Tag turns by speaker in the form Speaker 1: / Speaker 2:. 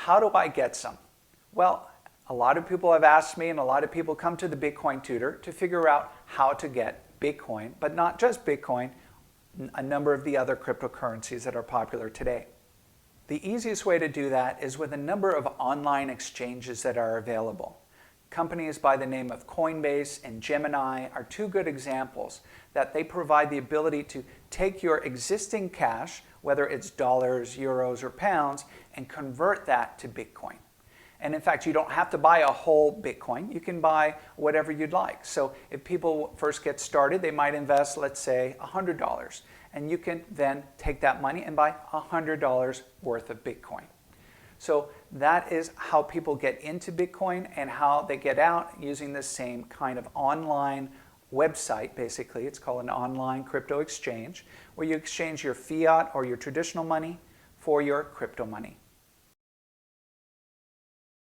Speaker 1: how do I get some? Well, a lot of people have asked me, and a lot of people come to the Bitcoin tutor to figure out how to get Bitcoin, but not just Bitcoin, a number of the other cryptocurrencies that are popular today. The easiest way to do that is with a number of online exchanges that are available. Companies by the name of Coinbase and Gemini are two good examples that they provide the ability to take your existing cash, whether it's dollars, euros, or pounds, and convert that to Bitcoin. And in fact, you don't have to buy a whole Bitcoin. You can buy whatever you'd like. So if people first get started, they might invest, let's say, $100. And you can then take that money and buy $100 worth of Bitcoin. So that is how people get into Bitcoin and how they get out using the same kind of online website, basically. It's called an online crypto exchange, where you exchange your fiat or your traditional money for your crypto money.